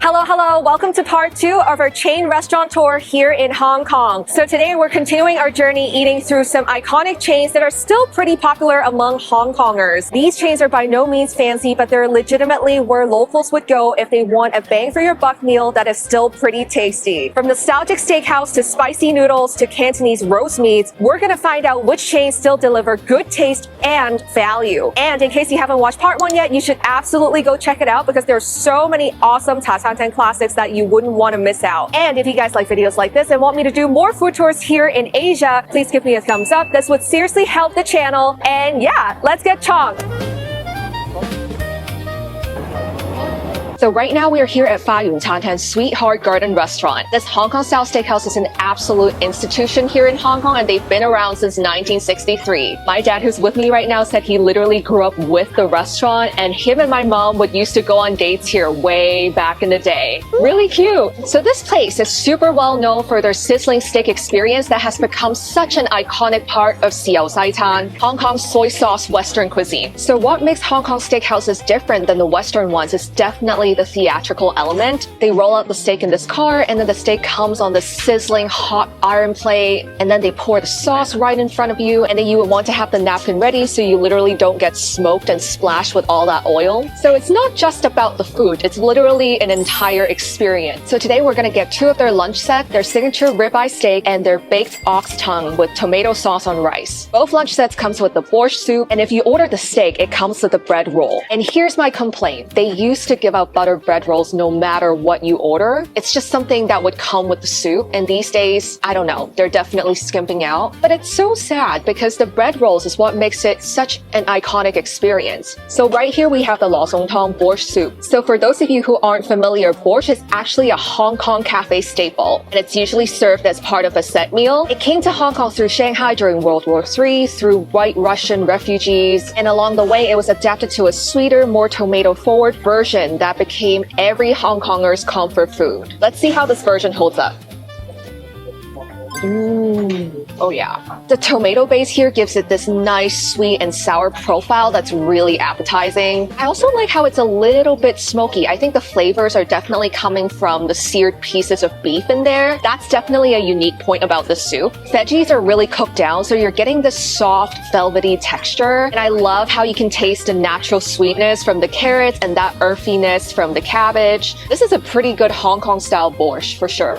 Hello, welcome to part 2 of our chain restaurant tour here in Hong Kong. So today we're continuing our journey eating through some iconic chains that are still pretty popular among Hong Kongers. These chains are by no means fancy, but they're legitimately where locals would go if they want a bang for your buck meal that is still pretty tasty. From nostalgic steakhouse to spicy noodles to Cantonese roast meats, we're gonna find out which chains still deliver good taste and value. And in case you haven't watched part 1 yet, you should absolutely go check it out because there's so many awesome Tai Hing classics that you wouldn't want to miss out. And if you guys like videos like this and want me to do more food tours here in Asia, please give me a thumbs up. This would seriously help the channel. And yeah, let's get chonk. So right now we are here at花園餐廳Sweetheart Garden Restaurant. This Hong Kong style steakhouse is an absolute institution here in Hong Kong and they've been around since 1963. My dad, who's with me right now, said he literally grew up with the restaurant and him and my mom would used to go on dates here way back in the day. Really cute. So this place is super well known for their sizzling steak experience that has become such an iconic part of Siao Sai Tan, Hong Kong's soy sauce Western cuisine. So what makes Hong Kong steakhouses different than the Western ones is definitely the theatrical element. They roll out the steak in this car and then the steak comes on the sizzling hot iron plate and then they pour the sauce right in front of you and then you would want to have the napkin ready so you literally don't get smoked and splashed with all that oil. So it's not just about the food, it's literally an entire experience. So today we're gonna get 2 of their lunch set, their signature ribeye steak and their baked ox tongue with tomato sauce on rice. Both lunch sets comes with the borscht soup and if you order the steak, it comes with a bread roll. And here's my complaint. They used to give out butter bread rolls no matter what you order. It's just something that would come with the soup. And these days, I don't know, they're definitely skimping out. But it's so sad because the bread rolls is what makes it such an iconic experience. So right here we have the Lo Song Tong borscht soup. So for those of you who aren't familiar, borscht is actually a Hong Kong cafe staple. And it's usually served as part of a set meal. It came to Hong Kong through Shanghai during World War III, through white Russian refugees. And along the way, it was adapted to a sweeter, more tomato-forward version that became every Hong Konger's comfort food. Let's see how this version holds up. Oh yeah. The tomato base here gives it this nice sweet and sour profile that's really appetizing. I also like how it's a little bit smoky. I think the flavors are definitely coming from the seared pieces of beef in there. That's definitely a unique point about the soup. Veggies are really cooked down, so you're getting this soft, velvety texture. And I love how you can taste the natural sweetness from the carrots and that earthiness from the cabbage. This is a pretty good Hong Kong style borscht for sure.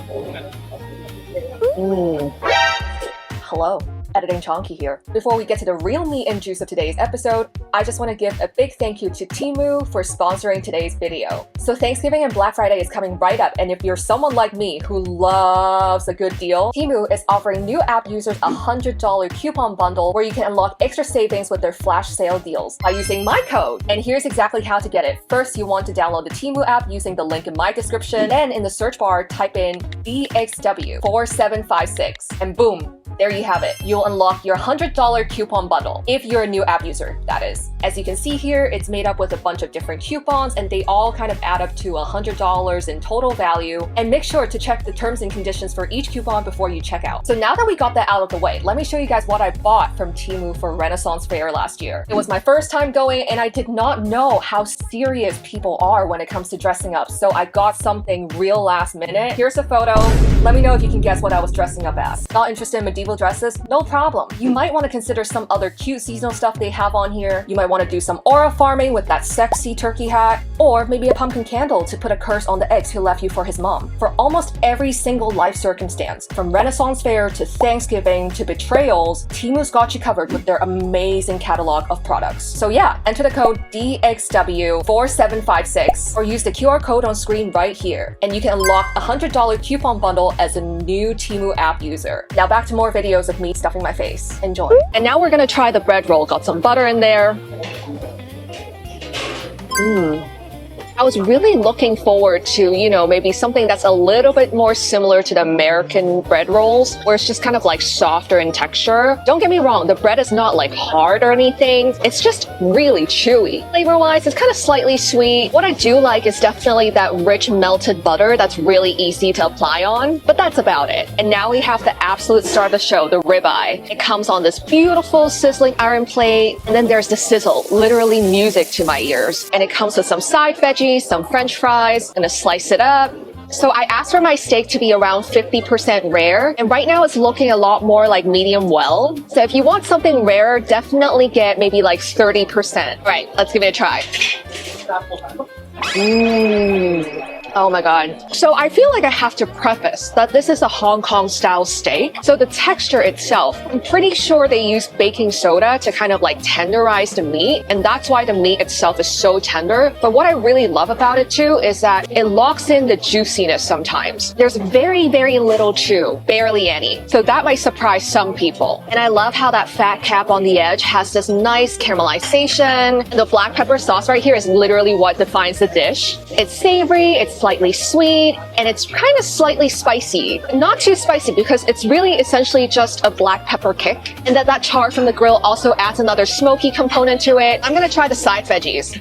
Hello, Editing Chonky here. Before we get to the real meat and juice of today's episode, I just want to give a big thank you to Temu for sponsoring today's video. So Thanksgiving and Black Friday is coming right up, and if you're someone like me who loves a good deal, Temu is offering new app users a $100 coupon bundle where you can unlock extra savings with their flash sale deals by using my code. And here's exactly how to get it. First, you want to download the Temu app using the link in my description. Then in the search bar, type in DXW4756 and boom, there you have it. You'll unlock your $100 coupon bundle, if you're a new app user, that is. As you can see here, it's made up with a bunch of different coupons and they all kind of add up to $100 in total value. And make sure to check the terms and conditions for each coupon before you check out. So now that we got that out of the way, let me show you guys what I bought from Temu for Renaissance Fair last year. It was my first time going and I did not know how serious people are when it comes to dressing up. So I got something real last minute. Here's a photo. Let me know if you can guess what I was dressing up as. Not interested in medieval dresses? No problem. You might want to consider some other cute seasonal stuff they have on here. You might want to do some aura farming with that sexy turkey hat, or maybe a pumpkin candle to put a curse on the ex who left you for his mom. For almost every single life circumstance, from Renaissance Fair to Thanksgiving to betrayals, Temu's got you covered with their amazing catalog of products. So yeah, enter the code DXW4756 or use the QR code on screen right here, and you can unlock a $100 coupon bundle as a new Temu app user. Now back to more videos of me stuffing my face. Enjoy. And now we're gonna try the bread roll. Got some butter in there. I was really looking forward to, you know, maybe something that's a little bit more similar to the American bread rolls, where it's just kind of like softer in texture. Don't get me wrong, the bread is not like hard or anything. It's just really chewy. Flavor-wise, it's kind of slightly sweet. What I do like is definitely that rich melted butter that's really easy to apply on, but that's about it. And now we have the absolute star of the show, the ribeye. It comes on this beautiful sizzling iron plate, and then there's the sizzle, literally music to my ears. And it comes with some side veggies, cheese, some French fries, gonna slice it up. So I asked for my steak to be around 50% rare, and right now it's looking a lot more like medium well. So if you want something rarer, definitely get maybe like 30%. All right, let's give it a try. Oh my god. So I feel like I have to preface that this is a Hong Kong style steak. So the texture itself, I'm pretty sure they use baking soda to kind of like tenderize the meat, and that's why the meat itself is so tender. But what I really love about it too is that it locks in the juiciness sometimes. There's very, very little chew, barely any. So that might surprise some people. And I love how that fat cap on the edge has this nice caramelization. And the black pepper sauce right here is literally what defines the dish. It's savory, it's slightly sweet, and it's kind of slightly spicy. Not too spicy because it's really essentially just a black pepper kick. And that char from the grill also adds another smoky component to it. I'm gonna try the side veggies.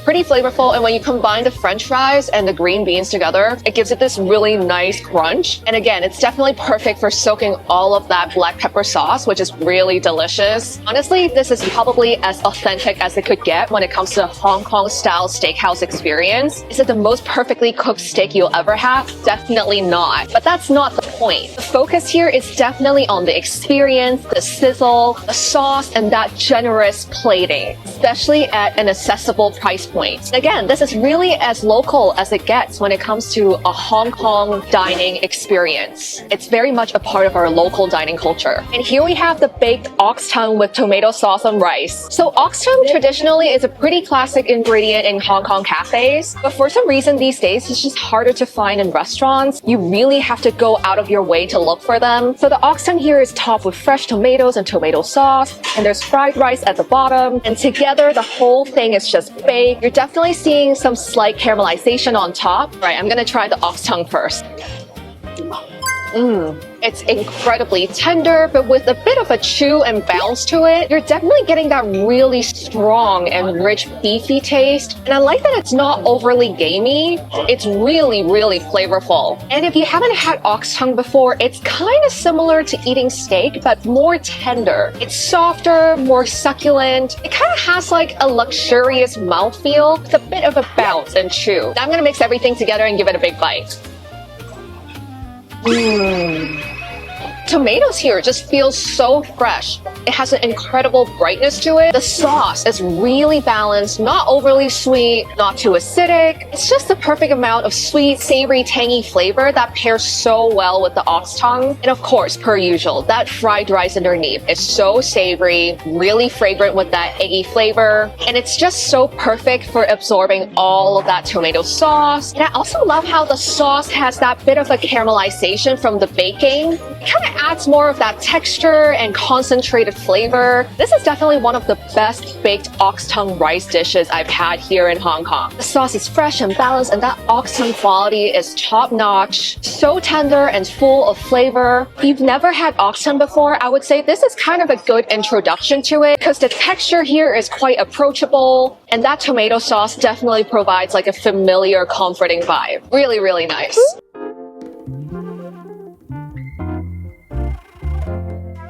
Pretty flavorful, and when you combine the French fries and the green beans together, it gives it this really nice crunch. And again, it's definitely perfect for soaking all of that black pepper sauce, which is really delicious. Honestly, this is probably as authentic as it could get when it comes to a Hong Kong style steakhouse experience. Is it the most perfectly cooked steak you'll ever have? Definitely not. But that's not the point. The focus here is definitely on the experience, the sizzle, the sauce, and that generous plating, especially at an accessible price point. Again, this is really as local as it gets when it comes to a Hong Kong dining experience. It's very much a part of our local dining culture. And here we have the baked ox tongue with tomato sauce on rice. So ox tongue traditionally is a pretty classic ingredient in Hong Kong cafes, but for some reason these days it's just harder to find in restaurants. You really have to go out of your way to look for them. So the ox tongue here is topped with fresh tomatoes and tomato sauce, and there's fried rice at the bottom, and together the whole thing is just baked. You're definitely seeing some slight caramelization on top. All right, I'm gonna try the ox tongue first. It's incredibly tender, but with a bit of a chew and bounce to it. You're definitely getting that really strong and rich beefy taste. And I like that it's not overly gamey. It's really, really flavorful. And if you haven't had ox tongue before, it's kind of similar to eating steak, but more tender. It's softer, more succulent. It kind of has like a luxurious mouthfeel with a bit of a bounce and chew. Now I'm gonna mix everything together and give it a big bite. Tomatoes here just feel so fresh. It has an incredible brightness to it. The sauce is really balanced, not overly sweet, not too acidic. It's just the perfect amount of sweet, savory, tangy flavor that pairs so well with the ox tongue. And of course, per usual, that fried rice underneath is so savory, really fragrant with that eggy flavor. And it's just so perfect for absorbing all of that tomato sauce. And I also love how the sauce has that bit of a caramelization from the baking. It kind of adds more of that texture and concentrated flavor. This is definitely one of the best baked ox tongue rice dishes I've had here in Hong Kong. The sauce is fresh and balanced, and that ox tongue quality is top notch. So tender and full of flavor. If you've never had ox tongue before, I would say this is kind of a good introduction to it because the texture here is quite approachable, and that tomato sauce definitely provides like a familiar, comforting vibe. Really, really nice.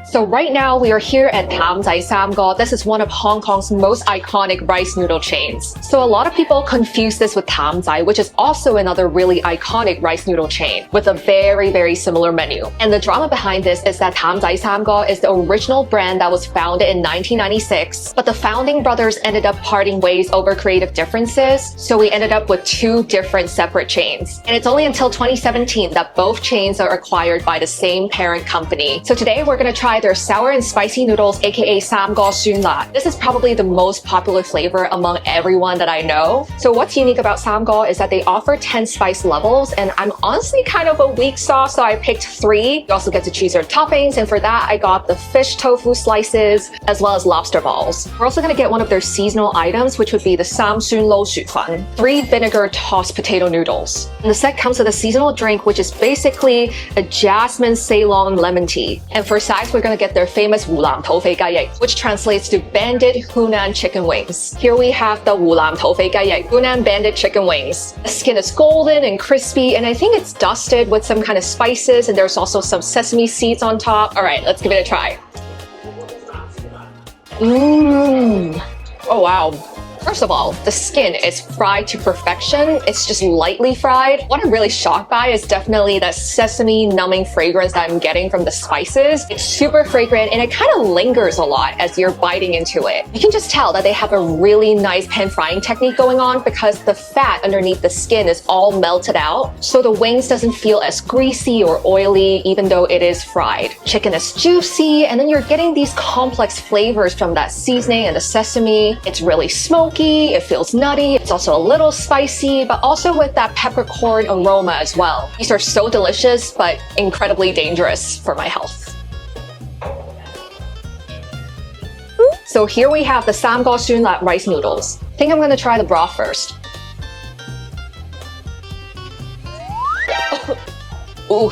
So right now we are here at Tam Jai Sam Gor. This is one of Hong Kong's most iconic rice noodle chains. So a lot of people confuse this with Tam Jai, which is also another really iconic rice noodle chain with a very, very similar menu. And the drama behind this is that Tam Jai Sam Gor is the original brand that was founded in 1996, but the founding brothers ended up parting ways over creative differences. So we ended up with two different separate chains. And it's only until 2017 that both chains are acquired by the same parent company. So today we're going to try their sour and spicy noodles, aka Sam Gor Soon La. This is probably the most popular flavor among everyone that I know. So what's unique about Sam Gor is that they offer 10 spice levels, and I'm honestly kind of a weak sauce, so I picked 3. You also get to choose your toppings, and for that I got the fish tofu slices as well as lobster balls. We're also going to get one of their seasonal items, which would be the Sam Soon Lo Xu Fan, 3 vinegar tossed potato noodles. And the set comes with a seasonal drink, which is basically a jasmine Ceylon lemon tea. And for sides, we're going to get their famous Wu Lam Tou Fei Gai Yai, which translates to banded Hunan chicken wings. Here we have the Wu Lam Tou Fei Gai Yai, Hunan banded chicken wings. The skin is golden and crispy, and I think it's dusted with some kind of spices, and there's also some sesame seeds on top. All right, let's give it a try. Oh wow. First of all, the skin is fried to perfection. It's just lightly fried. What I'm really shocked by is definitely that sesame numbing fragrance that I'm getting from the spices. It's super fragrant and it kind of lingers a lot as you're biting into it. You can just tell that they have a really nice pan frying technique going on because the fat underneath the skin is all melted out. So the wings doesn't feel as greasy or oily even though it is fried. Chicken is juicy and then you're getting these complex flavors from that seasoning and the sesame. It's really smoky. It feels nutty. It's also a little spicy, but also with that peppercorn aroma as well. These are so delicious, but incredibly dangerous for my health. So here we have the Sam Gor rice noodles. I think I'm gonna try the broth first. Ooh.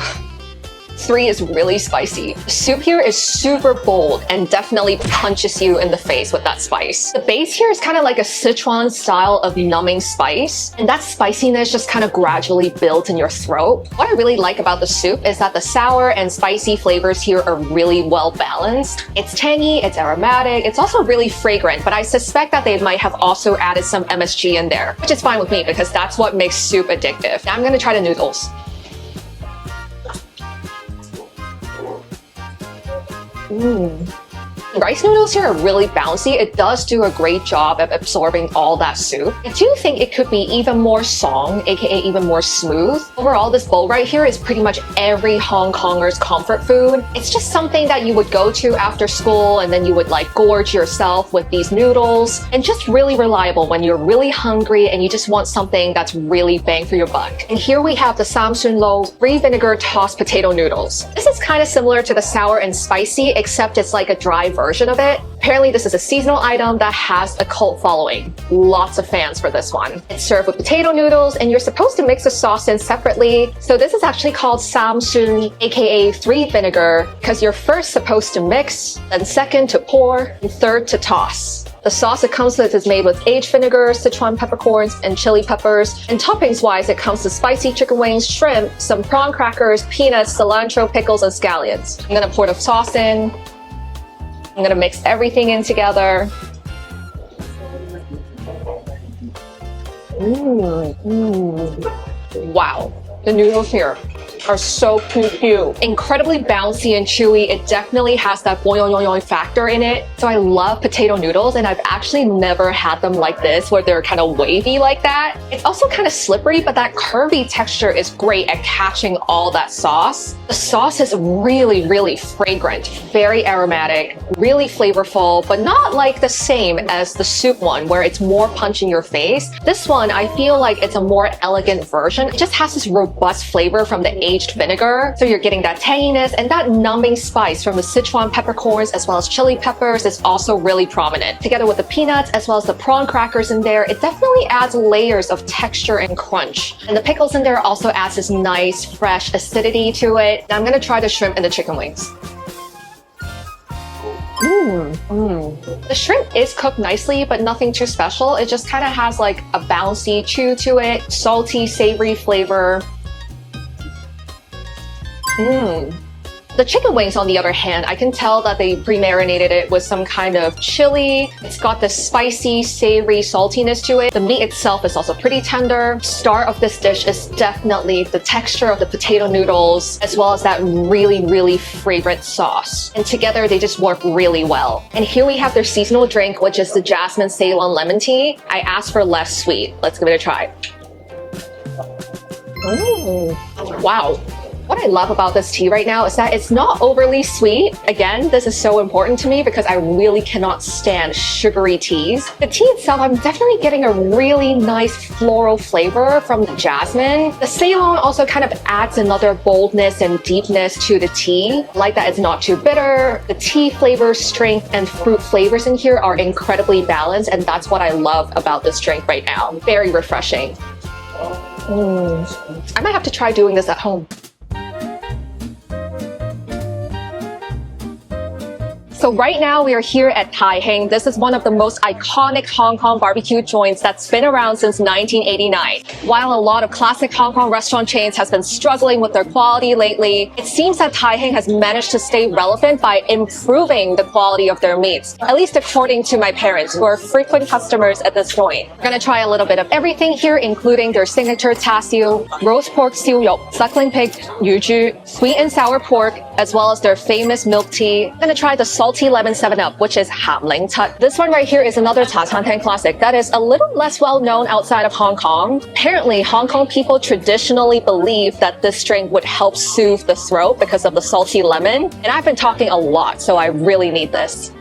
3 is really spicy. The soup here is super bold and definitely punches you in the face with that spice. The base here is kind of like a Sichuan style of numbing spice, and that spiciness just kind of gradually builds in your throat. What I really like about the soup is that the sour and spicy flavors here are really well balanced. It's tangy, it's aromatic, it's also really fragrant, but I suspect that they might have also added some MSG in there, which is fine with me because that's what makes soup addictive. Now I'm gonna try the noodles. Rice noodles here are really bouncy. It does do a great job of absorbing all that soup. I do think it could be even more song, aka even more smooth. Overall, this bowl right here is pretty much every Hong Konger's comfort food. It's just something that you would go to after school and then you would like gorge yourself with these noodles, and just really reliable when you're really hungry and you just want something that's really bang for your buck. And here we have the Sam Sun Lo free vinegar tossed potato noodles. This is kind of similar to the sour and spicy, except it's like a dry version of it. Apparently this is a seasonal item that has a cult following. Lots of fans for this one. It's served with potato noodles and you're supposed to mix the sauce in separately. So this is actually called Sam Sun, aka 3 vinegar, because you're first supposed to mix, then second to pour, and third to toss. The sauce it comes with is made with aged vinegar, Sichuan peppercorns, and chili peppers. And toppings-wise, it comes with spicy chicken wings, shrimp, some prawn crackers, peanuts, cilantro, pickles, and scallions. I'm gonna pour the sauce in. I'm gonna mix everything in together. Wow, the noodles here are so cute. Incredibly bouncy and chewy. It definitely has that boing factor in it. So I love potato noodles and I've actually never had them like this where they're kind of wavy like that. It's also kind of slippery, but that curvy texture is great at catching all that sauce. The sauce is really fragrant, very aromatic, really flavorful, but not like the same as the soup one where it's more punch in your face. This one, I feel like it's a more elegant version. It just has this robust flavor from the aged vinegar. So you're getting that tanginess, and that numbing spice from the Sichuan peppercorns as well as chili peppers is also really prominent. Together with the peanuts as well as the prawn crackers in there, it definitely adds layers of texture and crunch. And the pickles in there also adds this nice fresh acidity to it. Now I'm gonna try the shrimp and the chicken wings. The shrimp is cooked nicely, but nothing too special. It just kind of has like a bouncy chew to it, salty, savory flavor. The chicken wings, on the other hand, I can tell that they pre-marinated it with some kind of chili. It's got this spicy, savory saltiness to it. The meat itself is also pretty tender. Star of this dish is definitely the texture of the potato noodles, as well as that really fragrant sauce. And together, they just work really well. And here we have their seasonal drink, which is the Jasmine Ceylon Lemon Tea. I asked for less sweet. Let's give it a try. Wow. What I love about this tea right now is that it's not overly sweet. Again, this is so important to me because I really cannot stand sugary teas. The tea itself, I'm definitely getting a really nice floral flavor from the jasmine. The Ceylon also kind of adds another boldness and deepness to the tea. I like that it's not too bitter. The tea flavor, strength, and fruit flavors in here are incredibly balanced, and that's what I love about this drink right now. Very refreshing. I might have to try doing this at home. So right now we are here at Tai Hing. This is one of the most iconic Hong Kong barbecue joints that's been around since 1989. While a lot of classic Hong Kong restaurant chains has been struggling with their quality lately, it seems that Tai Hing has managed to stay relevant by improving the quality of their meats, at least according to my parents, who are frequent customers at this joint. We're gonna try a little bit of everything here, including their signature char siu, roast pork siu yuk, suckling pig yu zhu, sweet and sour pork, as well as their famous milk tea. I'm gonna try the salty lemon 7-Up, which is Ham Ling Tut. This one right here is another Tai Hing classic that is a little less well known outside of Hong Kong. Apparently, Hong Kong people traditionally believe that this drink would help soothe the throat because of the salty lemon. And I've been talking a lot, so I really need this.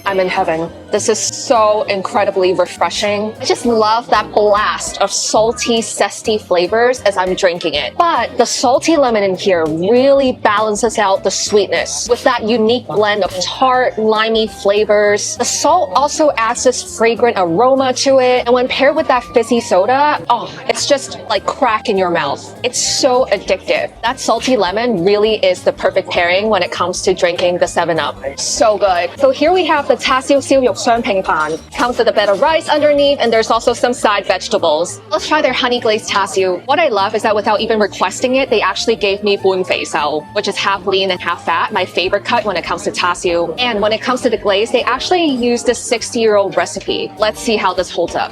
I'm in heaven. This is so incredibly refreshing. I just love that blast of salty, zesty flavors as I'm drinking it. But the salty lemon in here really balances out the sweetness with that unique blend of tart, limey flavors. The salt also adds this fragrant aroma to it. And when paired with that fizzy soda, oh, it's just like crack in your mouth. It's so addictive. That salty lemon really is the perfect pairing when it comes to drinking the 7-Up. So good. So here we have the char siu siu yuk shuang ping pan. Comes with a bit of rice underneath, and there's also some side vegetables. Let's try their honey glazed char siu. What I love is that without even requesting it, they actually gave me bun fei sao, which is half lean and half fat, my favorite cut when it comes to char siu. And when it comes to the glaze, they actually used a 60-year-old recipe. Let's see how this holds up.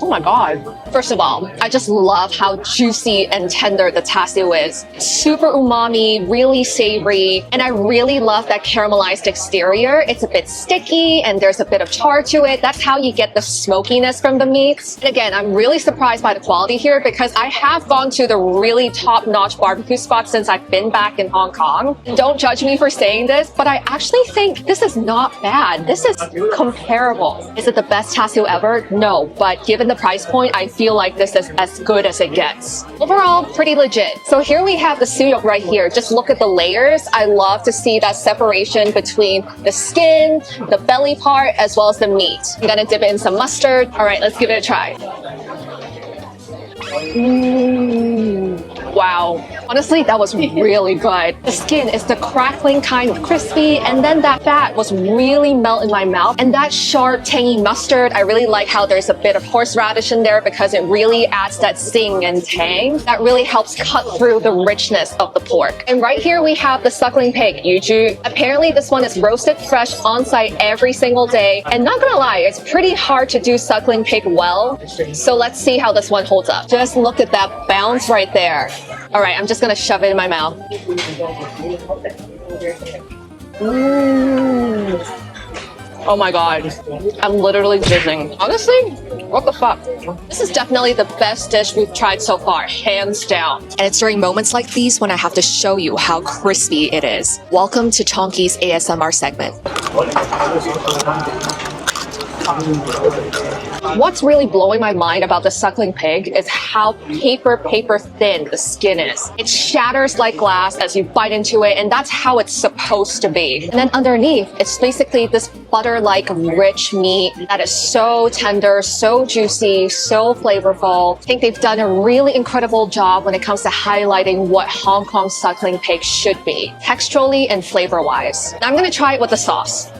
Oh my god. First of all, I just love how juicy and tender the char siu is. Super umami, really savory, and I really love that caramelized exterior. It's a bit sticky and there's a bit of char to it. That's how you get the smokiness from the meats. And again, I'm really surprised by the quality here because I have gone to the really top-notch barbecue spots since I've been back in Hong Kong. Don't judge me for saying this, but I actually think this is not bad. This is comparable. Is it the best char siu ever? No, but given the price point, I feel like this is as good as it gets. Overall, pretty legit. So here we have the siu yuk right here. Just look at the layers. I love to see that separation between the skin, the belly part, as well as the meat. I'm gonna dip it in some mustard. All right, let's give it a try. Wow. Honestly, that was really good. The skin is the crackling kind of crispy, and then that fat was really melt in my mouth. And that sharp, tangy mustard, I really like how there's a bit of horseradish in there because it really adds that zing and tang that really helps cut through the richness of the pork. And right here we have the suckling pig, yu zhu. Apparently this one is roasted fresh on site every single day. And not gonna lie, it's pretty hard to do suckling pig well. So let's see how this one holds up. Just look at that bounce right there. All right, I'm just gonna shove it in my mouth. Oh my god, I'm literally jizzing. Honestly, what the fuck? This is definitely the best dish we've tried so far, hands down. And it's during moments like these when I have to show you how crispy it is. Welcome to Chonky's ASMR segment. What's really blowing my mind about the suckling pig is how paper thin the skin is. It shatters like glass as you bite into it, and that's how it's supposed to be. And then underneath, it's basically this butter-like rich meat that is so tender, so juicy, so flavorful. I think they've done a really incredible job when it comes to highlighting what Hong Kong suckling pig should be, texturally and flavor-wise. Now I'm gonna try it with the sauce.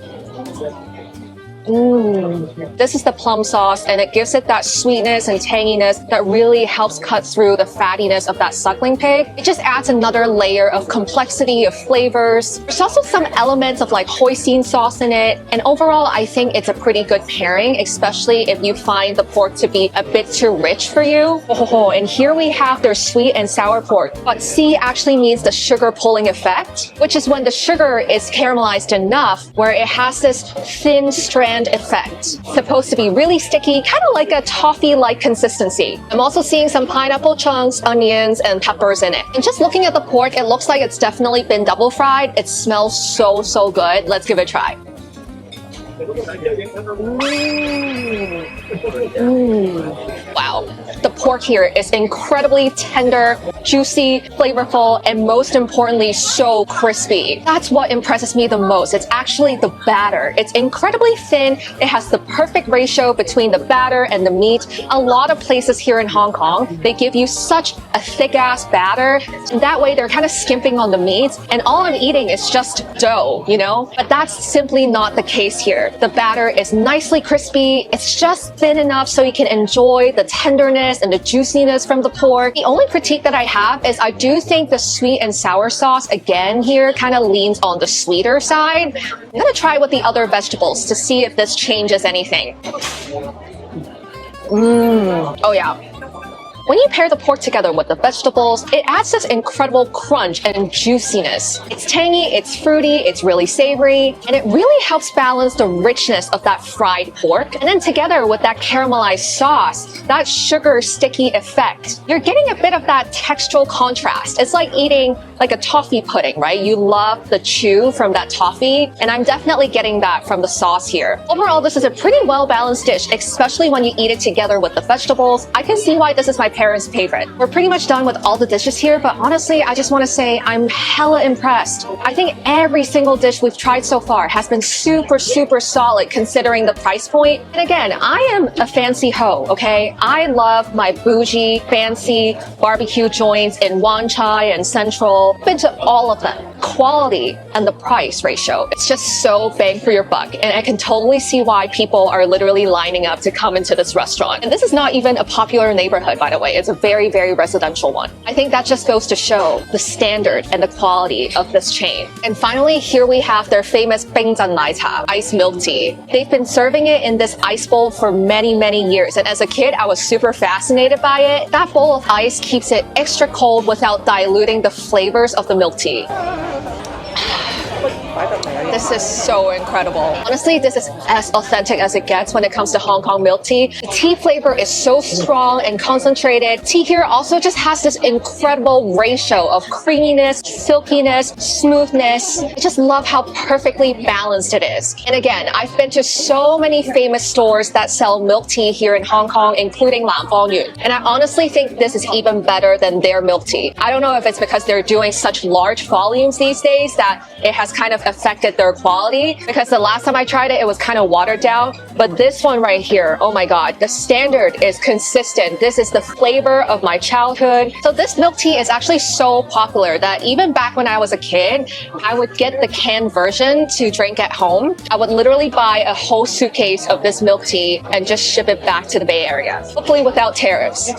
This is the plum sauce, and it gives it that sweetness and tanginess that really helps cut through the fattiness of that suckling pig. It just adds another layer of complexity of flavors. There's also some elements of like hoisin sauce in it, and overall I think it's a pretty good pairing, especially if you find the pork to be a bit too rich for you. Oh, and here we have their sweet and sour pork, but C actually means the sugar pulling effect, which is when the sugar is caramelized enough where it has this thin strand effect. Supposed to be really sticky, kind of like a toffee-like consistency. I'm also seeing some pineapple chunks, onions, and peppers in it. And just looking at the pork, it looks like it's definitely been double fried. It smells so good. Let's give it a try. Wow. The pork here is incredibly tender, juicy, flavorful, and most importantly, so crispy. That's what impresses me the most. It's actually the batter. It's incredibly thin. It has the perfect ratio between the batter and the meat. A lot of places here in Hong Kong, they give you such a thick-ass batter, and that way they're kind of skimping on the meat, and all I'm eating is just dough, you know? But that's simply not the case here. The batter is nicely crispy. It's just thin enough so you can enjoy the tenderness and the juiciness from the pork. The only critique that I have is I do think the sweet and sour sauce, again here, kind of leans on the sweeter side. I'm gonna try with the other vegetables to see if this changes anything. Oh yeah. When you pair the pork together with the vegetables, it adds this incredible crunch and juiciness. It's tangy, it's fruity, it's really savory, and it really helps balance the richness of that fried pork. And then together with that caramelized sauce, that sugar sticky effect, you're getting a bit of that textural contrast. It's like eating like a toffee pudding, right? You love the chew from that toffee, and I'm definitely getting that from the sauce here. Overall, this is a pretty well-balanced dish, especially when you eat it together with the vegetables. I can see why this is my parents' favorite. We're pretty much done with all the dishes here, but honestly, I just want to say I'm hella impressed. I think every single dish we've tried so far has been super, super solid considering the price point. And again, I am a fancy hoe, okay? I love my bougie, fancy barbecue joints in Wan Chai and Central. I've been to all of them. Quality and the price ratio, it's just so bang for your buck. And I can totally see why people are literally lining up to come into this restaurant. And this is not even a popular neighborhood, by the way. It's a very, very residential one. I think that just goes to show the standard and the quality of this chain. And finally, here we have their famous 冰鎮奶茶, iced milk tea. They've been serving it in this ice bowl for many, many years. And as a kid, I was super fascinated by it. That bowl of ice keeps it extra cold without diluting the flavors of the milk tea. This is so incredible. Honestly, this is as authentic as it gets when it comes to Hong Kong milk tea. The tea flavor is so strong and concentrated. Tea here also just has this incredible ratio of creaminess, silkiness, smoothness. I just love how perfectly balanced it is. And again, I've been to so many famous stores that sell milk tea here in Hong Kong, including Lan Fong Yun. And I honestly think this is even better than their milk tea. I don't know if it's because they're doing such large volumes these days that it has kind of affected their quality, because the last time I tried it, it was kind of watered down. But this one right here, oh my god, the standard is consistent. This is the flavor of my childhood. So this milk tea is actually so popular that even back when I was a kid, I would get the canned version to drink at home. I would literally buy a whole suitcase of this milk tea and just ship it back to the Bay Area, hopefully without tariffs.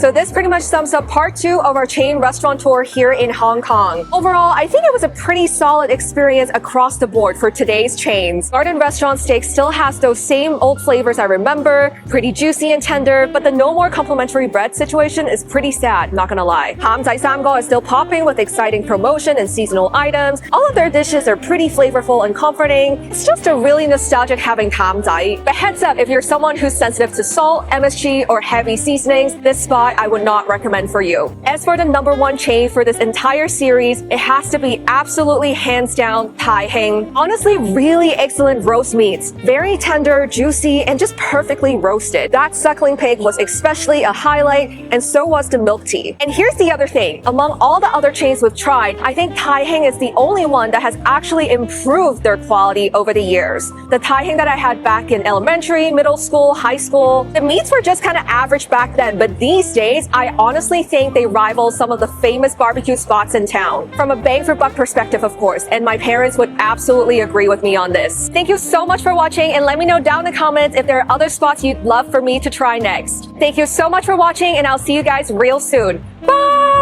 So this pretty much sums up part 2 of our chain restaurant tour here in Hong Kong. Overall, I think it was a pretty solid experience across the board for today's chains. Garden Restaurant steak still has those same old flavors I remember, pretty juicy and tender, but the no more complimentary bread situation is pretty sad, not gonna lie. Tam Jai Sam Gor is still popping with exciting promotion and seasonal items. All of their dishes are pretty flavorful and comforting. It's just a really nostalgic having Tam Jai. But heads up, if you're someone who's sensitive to salt, MSG, or heavy seasonings, this spot I would not recommend for you. As for the #1 chain for this entire series, it has to be absolutely hands down Tai Hing. Honestly, really excellent roast meats. Very tender, juicy, and just perfectly roasted. That suckling pig was especially a highlight, and so was the milk tea. And here's the other thing. Among all the other chains we've tried, I think Tai Hing is the only one that has actually improved their quality over the years. The Tai Hing that I had back in elementary, middle school, high school, the meats were just kind of average back then, but these days, I honestly think they rival some of the famous barbecue spots in town. From a bang for buck perspective, of course, and my parents would absolutely agree with me on this. Thank you so much for watching, and let me know down in the comments if there are other spots you'd love for me to try next. Thank you so much for watching, and I'll see you guys real soon. Bye!